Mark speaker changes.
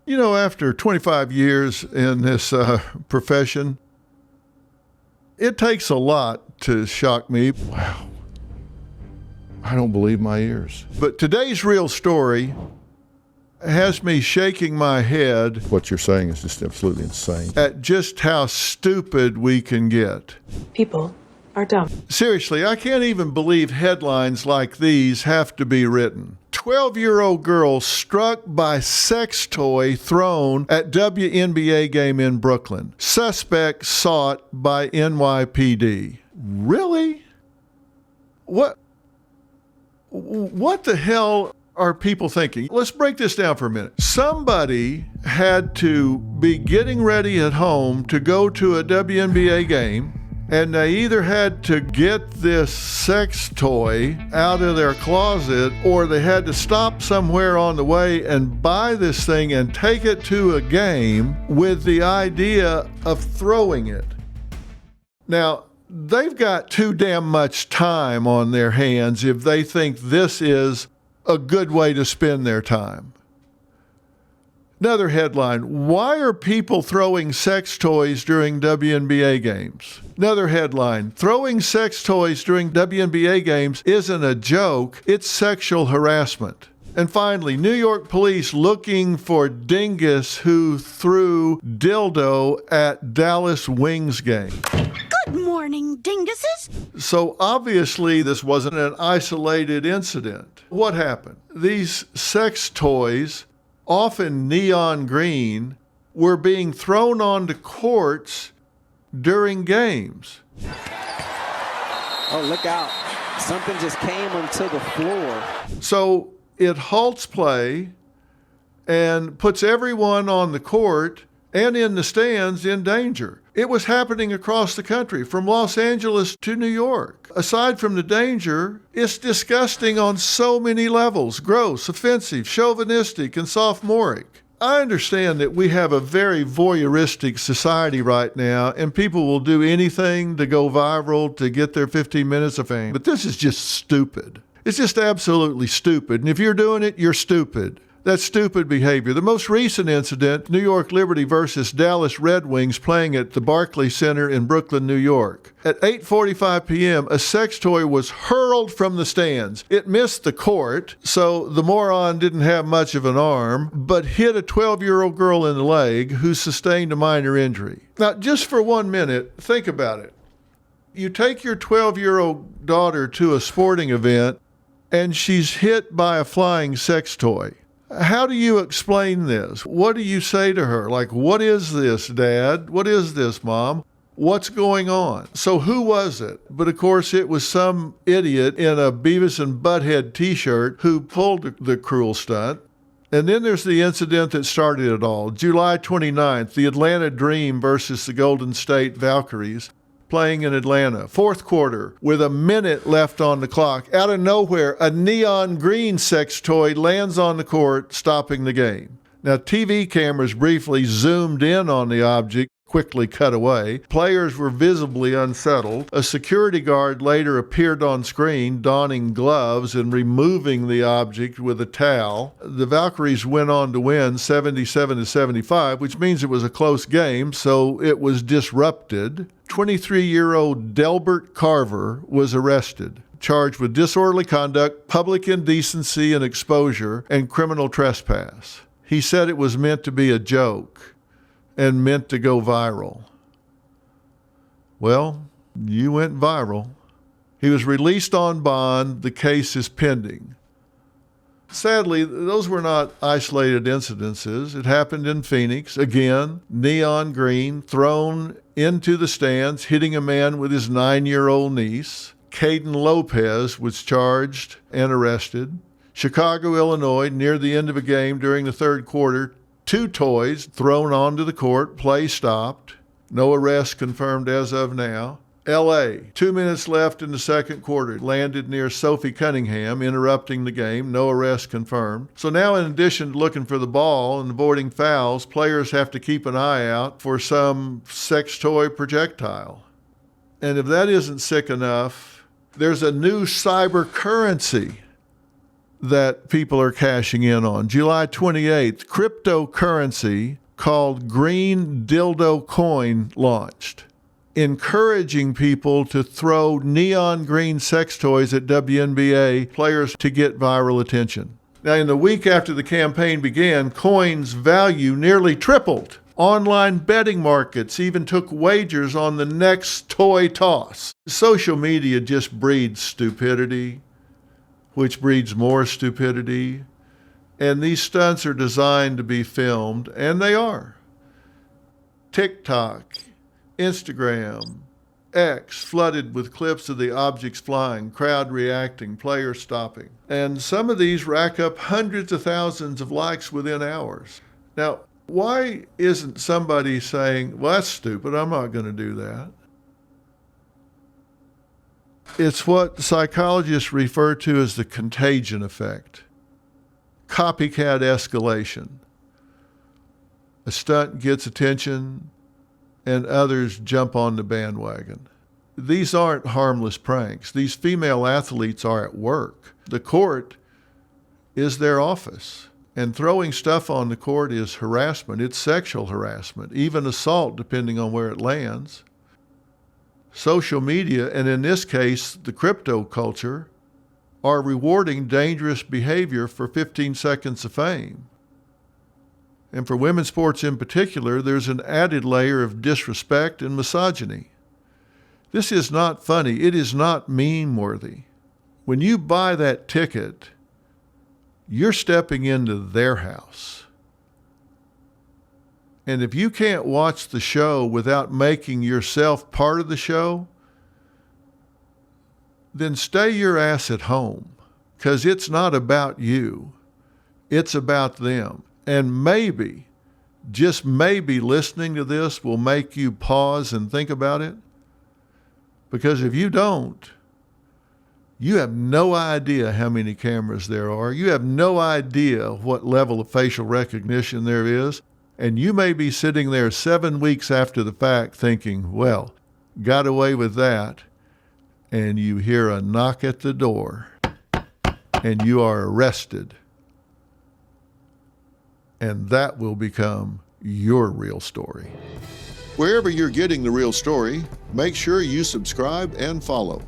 Speaker 1: You know, after 25 years in this profession, it takes a lot to shock me. Wow. I don't believe my ears. But today's real story has me shaking my head. What you're saying is just absolutely insane. At just how stupid we can get.
Speaker 2: People are dumb.
Speaker 1: Seriously, I can't even believe headlines like these have to be written. 12-year-old girl struck by sex toy thrown at WNBA game in Brooklyn. Suspect sought by NYPD. Really? What the hell are people thinking? Let's break this down for a minute. Somebody had to be getting ready at home to go to a WNBA game, and they either had to get this sex toy out of their closet, or they had to stop somewhere on the way and buy this thing and take it to a game with the idea of throwing it. Now, they've got too damn much time on their hands if they think this is a good way to spend their time. Another headline, why are people throwing sex toys during WNBA games? Another headline, throwing sex toys during WNBA games isn't a joke, it's sexual harassment. And finally, New York police looking for dingus who threw dildo at Dallas Wings game.
Speaker 3: Good morning, dinguses.
Speaker 1: So obviously this wasn't an isolated incident. What happened? These sex toys, often neon green, were being thrown onto courts during games.
Speaker 4: Oh, look out. Something just came onto the floor.
Speaker 1: So it halts play and puts everyone on the court and in the stands in danger. It was happening across the country, from Los Angeles to New York. Aside from the danger, it's disgusting on so many levels: gross, offensive, chauvinistic, and sophomoric. I understand that we have a very voyeuristic society right now, and people will do anything to go viral to get their 15 minutes of fame. But this is just stupid. It's just absolutely stupid. And if you're doing it, you're stupid. That's stupid behavior. The most recent incident, New York Liberty versus Dallas Red Wings playing at the Barclays Center in Brooklyn, New York. At 8:45 p.m., a sex toy was hurled from the stands. It missed the court, so the moron didn't have much of an arm, but hit a 12-year-old girl in the leg who sustained a minor injury. Now, just for 1 minute, think about it. You take your 12-year-old daughter to a sporting event, and she's hit by a flying sex toy. How do you explain this? What do you say to her? Like, what is this, Dad? What is this, Mom? What's going on? So who was it? But of course, it was some idiot in a Beavis and Butthead t-shirt who pulled the cruel stunt. And then there's the incident that started it all. July 29th, the Atlanta Dream versus the Golden State Valkyries, playing in Atlanta. Fourth quarter, with a minute left on the clock. Out of nowhere, a neon green sex toy lands on the court, stopping the game. Now, TV cameras briefly zoomed in on the object, quickly cut away. Players were visibly unsettled. A security guard later appeared on screen, donning gloves and removing the object with a towel. The Valkyries went on to win 77-75, which means it was a close game, so it was disrupted. 23-year-old Delbert Carver was arrested, charged with disorderly conduct, public indecency and exposure, and criminal trespass. He said it was meant to be a joke and meant to go viral. Well, you went viral. He was released on bond. The case is pending. Sadly, those were not isolated incidences. It happened in Phoenix. Again, neon green, thrown into the stands, hitting a man with his 9-year-old niece. Caden Lopez was charged and arrested. Chicago, Illinois, near the end of a game during the third quarter, 2 toys thrown onto the court, play stopped. No arrest confirmed as of now. LA, 2 minutes left in the second quarter, landed near Sophie Cunningham, interrupting the game. No arrest confirmed. So now, in addition to looking for the ball and avoiding fouls, players have to keep an eye out for some sex toy projectile. And if that isn't sick enough, there's a new cyber currency that people are cashing in on. July 28th, cryptocurrency called Green Dildo Coin launched, encouraging people to throw neon green sex toys at WNBA players to get viral attention. Now, in the week after the campaign began, coins' value nearly tripled. Online betting markets even took wagers on the next toy toss. Social media just breeds stupidity, which breeds more stupidity. And these stunts are designed to be filmed, and they are. TikTok, Instagram, X flooded with clips of the objects flying, crowd reacting, players stopping. And some of these rack up hundreds of thousands of likes within hours. Now, why isn't somebody saying, well, that's stupid, I'm not going to do that? It's what psychologists refer to as the contagion effect. Copycat escalation. A stunt gets attention and others jump on the bandwagon. These aren't harmless pranks. These female athletes are at work. The court is their office. And throwing stuff on the court is harassment. It's sexual harassment, even assault, depending on where it lands. Social media, and in this case, the crypto culture, are rewarding dangerous behavior for 15 seconds of fame. And for women's sports in particular, there's an added layer of disrespect and misogyny. This is not funny. It is not meme-worthy. When you buy that ticket, you're stepping into their house. And if you can't watch the show without making yourself part of the show, then stay your ass at home, because it's not about you. It's about them. And maybe, just maybe, listening to this will make you pause and think about it. Because if you don't, you have no idea how many cameras there are. You have no idea what level of facial recognition there is. And you may be sitting there 7 weeks after the fact thinking, well, got away with that. And you hear a knock at the door and you are arrested. And that will become your real story. Wherever you're getting The Real Story, make sure you subscribe and follow.